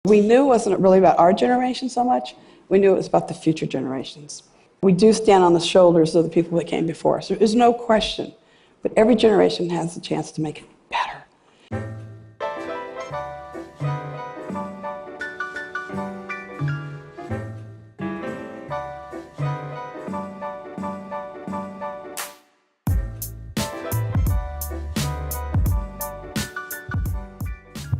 We knew it wasn't really about our generation so much. We knew it was about the future generations. We do stand on the shoulders of the people that came before us. There's no question. But every generation has the chance to make it better.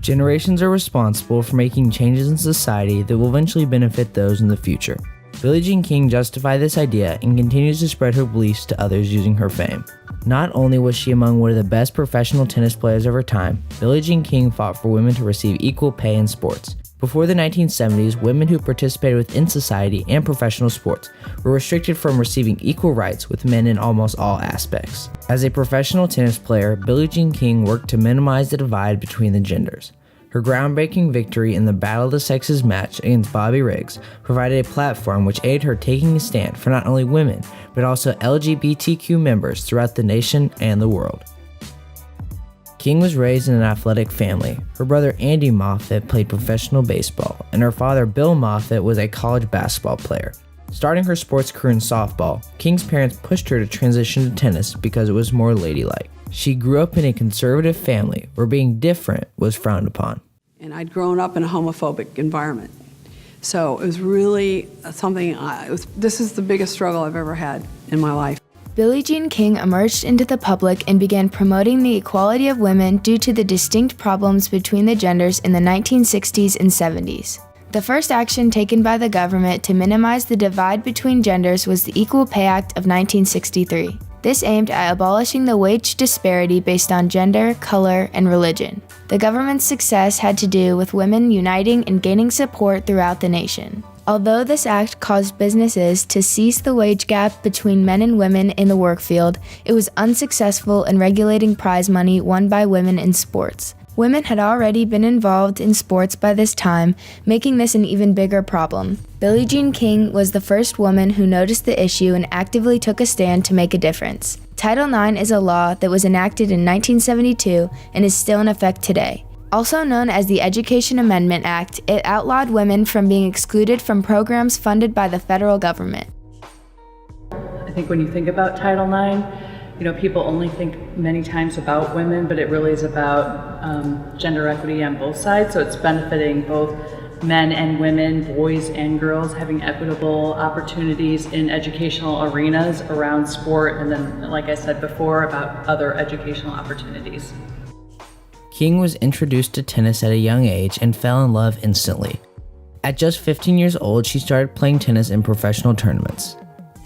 Generations are responsible for making changes in society that will eventually benefit those in the future. Billie Jean King justified this idea and continues to spread her beliefs to others using her fame. Not only was she among one of the best professional tennis players of her time, Billie Jean King fought for women to receive equal pay in sports. Before the 1970s, women who participated within society and professional sports were restricted from receiving equal rights with men in almost all aspects. As a professional tennis player, Billie Jean King worked to minimize the divide between the genders. Her groundbreaking victory in the Battle of the Sexes match against Bobby Riggs provided a platform which aided her taking a stand for not only women, but also LGBTQ members throughout the nation and the world. King was raised in an athletic family. Her brother Andy Moffitt played professional baseball, and her father Bill Moffitt was a college basketball player. Starting her sports career in softball, King's parents pushed her to transition to tennis because it was more ladylike. She grew up in a conservative family where being different was frowned upon. And I'd grown up in a homophobic environment. So it was really something, this is the biggest struggle I've ever had in my life. Billie Jean King emerged into the public and began promoting the equality of women due to the distinct problems between the genders in the 1960s and 70s. The first action taken by the government to minimize the divide between genders was the Equal Pay Act of 1963. This aimed at abolishing the wage disparity based on gender, color, and religion. The government's success had to do with women uniting and gaining support throughout the nation. Although this act caused businesses to cease the wage gap between men and women in the work field, it was unsuccessful in regulating prize money won by women in sports. Women had already been involved in sports by this time, making this an even bigger problem. Billie Jean King was the first woman who noticed the issue and actively took a stand to make a difference. Title IX is a law that was enacted in 1972 and is still in effect today. Also known as the Education Amendment Act, it outlawed women from being excluded from programs funded by the federal government. I think when you think about Title IX, people only think many times about women, but it really is about gender equity on both sides. So it's benefiting both men and women, boys and girls, having equitable opportunities in educational arenas around sport, and then, like I said before, about other educational opportunities. King was introduced to tennis at a young age and fell in love instantly. At just 15 years old, she started playing tennis in professional tournaments.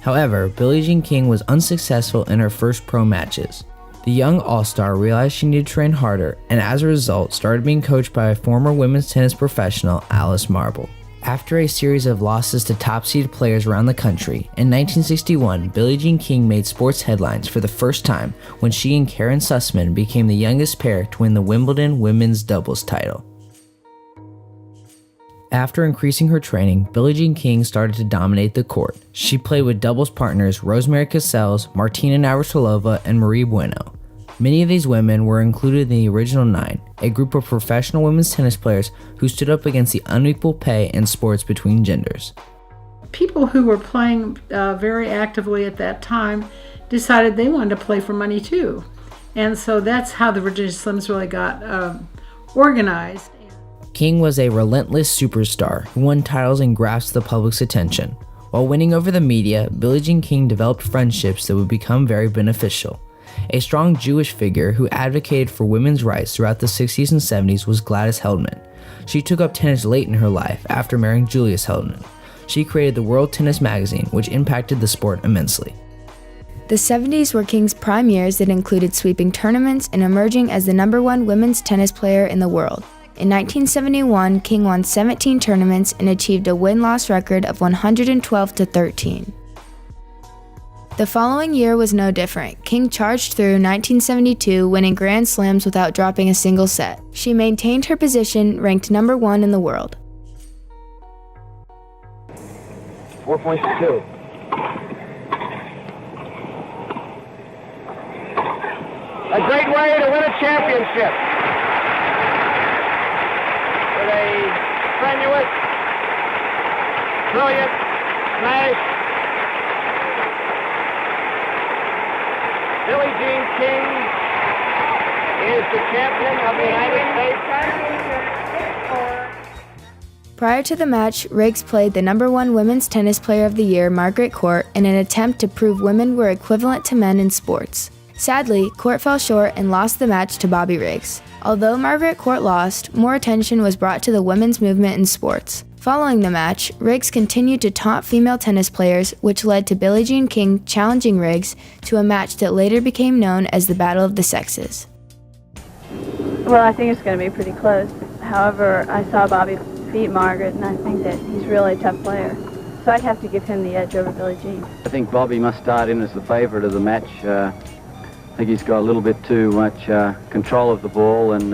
However, Billie Jean King was unsuccessful in her first pro matches. The young all-star realized she needed to train harder, and as a result, started being coached by a former women's tennis professional, Alice Marble. After a series of losses to top-seeded players around the country, in 1961, Billie Jean King made sports headlines for the first time when she and Karen Sussman became the youngest pair to win the Wimbledon women's doubles title. After increasing her training, Billie Jean King started to dominate the court. She played with doubles partners Rosemary Casales, Martina Navratilova, and Marie Bueno. Many of these women were included in the original nine, a group of professional women's tennis players who stood up against the unequal pay in sports between genders. People who were playing very actively at that time decided they wanted to play for money too. And so that's how the Virginia Slims really got organized. King was a relentless superstar who won titles and grasped the public's attention. While winning over the media, Billie Jean King developed friendships that would become very beneficial. A strong Jewish figure who advocated for women's rights throughout the 60s and 70s was Gladys Heldman. She took up tennis late in her life after marrying Julius Heldman. She created the World Tennis magazine, which impacted the sport immensely. The 70s were King's prime years that included sweeping tournaments and emerging as the #1 women's tennis player in the world. In 1971, King won 17 tournaments and achieved a win-loss record of 112-13. The following year was no different. King charged through 1972, winning Grand Slams without dropping a single set. She maintained her position, ranked #1 in the world. 4.2. A great way to win a championship. With a Brilliant. Nice. Billie Jean King is the champion of the United States. Prior to the match, Riggs played the #1 Women's Tennis Player of the Year, Margaret Court, in an attempt to prove women were equivalent to men in sports. Sadly, Court fell short and lost the match to Bobby Riggs. Although Margaret Court lost, more attention was brought to the women's movement in sports. Following the match, Riggs continued to taunt female tennis players, which led to Billie Jean King challenging Riggs to a match that later became known as the Battle of the Sexes. Well, I think it's going to be pretty close. However, I saw Bobby beat Margaret, and I think that he's really a tough player. So I'd have to give him the edge over Billie Jean. I think Bobby must start in as the favorite of the match. I think he's got a little bit too much control of the ball and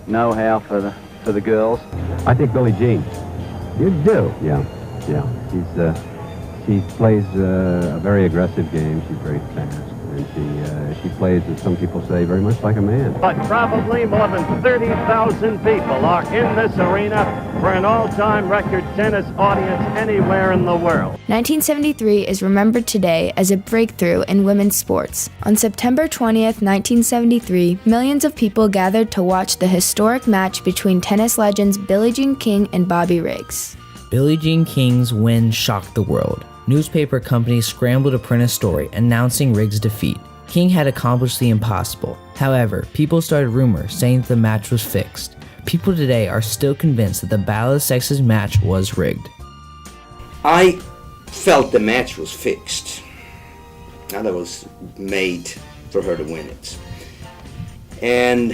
know-how for the girls. I think Billie Jean. You do? Yeah. She plays a very aggressive game. She's very fast, and she plays, as some people say, very much like a man. But probably more than 30,000 people are in this arena for an all-time record tennis audience anywhere in the world. 1973 is remembered today as a breakthrough in women's sports. On September 20th, 1973, millions of people gathered to watch the historic match between tennis legends Billie Jean King and Bobby Riggs. Billie Jean King's win shocked the world. Newspaper companies scrambled to print a story announcing Riggs' defeat. King had accomplished the impossible. However, people started rumors saying that the match was fixed. People today are still convinced that the Battle of the Sexes match was rigged. I felt the match was fixed. Now that was made for her to win it. And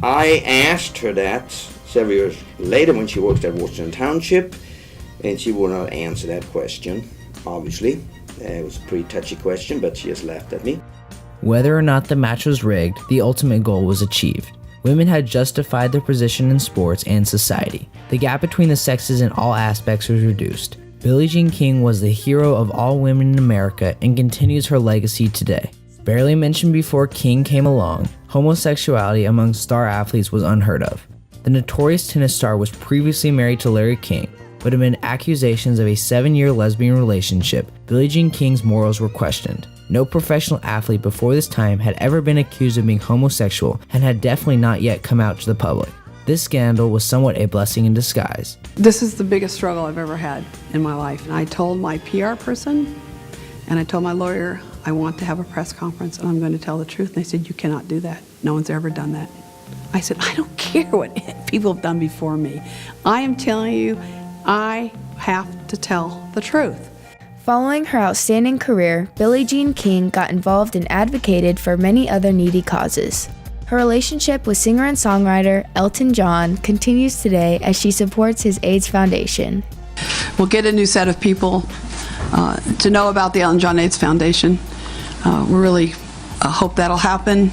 I asked her that several years later when she worked at Washington Township, and she would not answer that question, obviously. It was a pretty touchy question, but she just laughed at me. Whether or not the match was rigged, the ultimate goal was achieved. Women had justified their position in sports and society. The gap between the sexes in all aspects was reduced. Billie Jean King was the hero of all women in America and continues her legacy today. Barely mentioned before King came along, homosexuality among star athletes was unheard of. The notorious tennis star was previously married to Larry King, but amid accusations of a 7-year lesbian relationship, Billie Jean King's morals were questioned. No professional athlete before this time had ever been accused of being homosexual and had definitely not yet come out to the public. This scandal was somewhat a blessing in disguise. This is the biggest struggle I've ever had in my life. And I told my PR person and I told my lawyer, I want to have a press conference and I'm going to tell the truth. And they said, you cannot do that. No one's ever done that. I said, I don't care what people have done before me. I am telling you, I have to tell the truth. Following her outstanding career, Billie Jean King got involved and advocated for many other needy causes. Her relationship with singer and songwriter Elton John continues today as she supports his AIDS Foundation. We'll get a new set of people to know about the Elton John AIDS Foundation. We really hope that'll happen.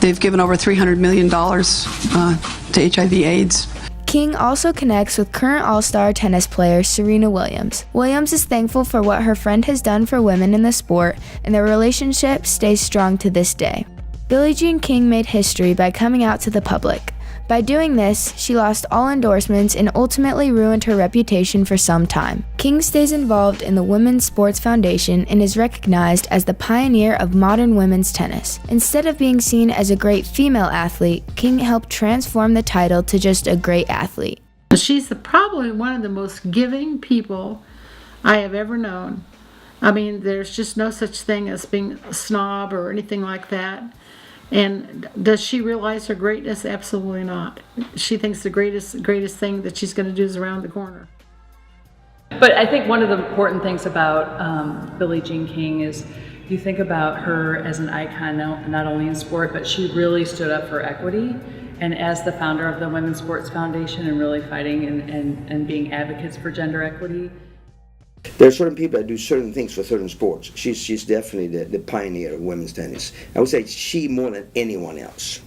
They've given over $300 million to HIV/AIDS. King also connects with current all-star tennis player Serena Williams. Williams is thankful for what her friend has done for women in the sport, and their relationship stays strong to this day. Billie Jean King made history by coming out to the public. By doing this, she lost all endorsements and ultimately ruined her reputation for some time. King stays involved in the Women's Sports Foundation and is recognized as the pioneer of modern women's tennis. Instead of being seen as a great female athlete, King helped transform the title to just a great athlete. She's probably one of the most giving people I have ever known. I mean, there's just no such thing as being a snob or anything like that. And does she realize her greatness? Absolutely not. She thinks the greatest thing that she's going to do is around the corner. But I think one of the important things about Billie Jean King is you think about her as an icon, not only in sport, but she really stood up for equity. And as the founder of the Women's Sports Foundation and really fighting and being advocates for gender equity. There are certain people that do certain things for certain sports. She's definitely the pioneer of women's tennis. I would say she more than anyone else.